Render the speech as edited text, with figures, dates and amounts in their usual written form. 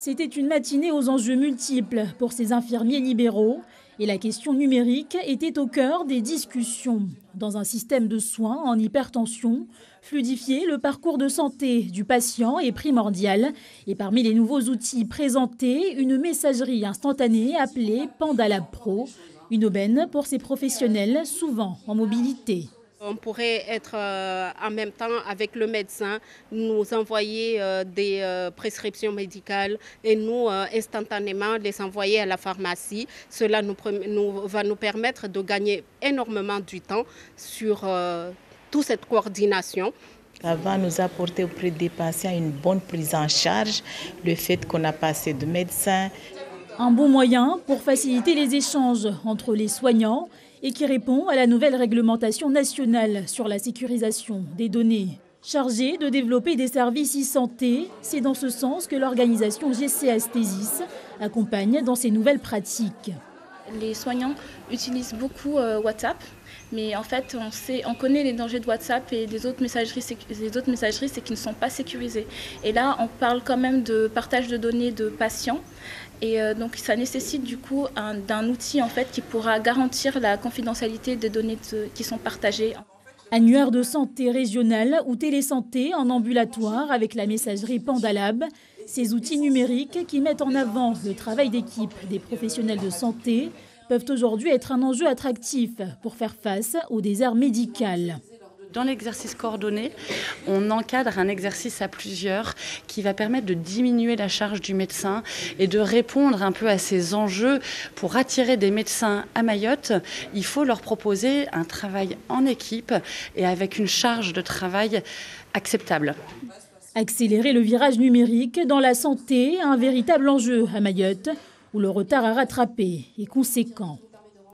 C'était une matinée aux enjeux multiples pour ces infirmiers libéraux et la question numérique était au cœur des discussions. Dans un système de soins en hypertension, fluidifier le parcours de santé du patient est primordial. Et parmi les nouveaux outils présentés, une messagerie instantanée appelée Pandalab Pro, une aubaine pour ces professionnels souvent en mobilité. On pourrait être en même temps avec le médecin, nous envoyer des prescriptions médicales et nous instantanément les envoyer à la pharmacie. Cela va nous permettre de gagner énormément du temps sur toute cette coordination. Ça va nous apporter auprès des patients une bonne prise en charge, le fait qu'on n'a pas assez de médecins. Un bon moyen pour faciliter les échanges entre les soignants et qui répond à la nouvelle réglementation nationale sur la sécurisation des données. Chargée de développer des services e-santé, c'est dans ce sens que l'organisation GCS-Thésis accompagne dans ces nouvelles pratiques. Les soignants utilisent beaucoup WhatsApp, mais en fait on connaît les dangers de WhatsApp et des autres messageries, c'est qu'ils ne sont pas sécurisées. Et là on parle quand même de partage de données de patients. Et donc ça nécessite du coup d'un outil en fait qui pourra garantir la confidentialité des données qui sont partagées. Annuaire de santé régionale ou télésanté en ambulatoire avec la messagerie Pandalab, ces outils numériques qui mettent en avant le travail d'équipe des professionnels de santé peuvent aujourd'hui être un enjeu attractif pour faire face au désert médical. Dans l'exercice coordonné, on encadre un exercice à plusieurs qui va permettre de diminuer la charge du médecin et de répondre un peu à ces enjeux. Pour attirer des médecins à Mayotte, il faut leur proposer un travail en équipe et avec une charge de travail acceptable. Accélérer le virage numérique dans la santé, un véritable enjeu à Mayotte, où le retard à rattraper est conséquent.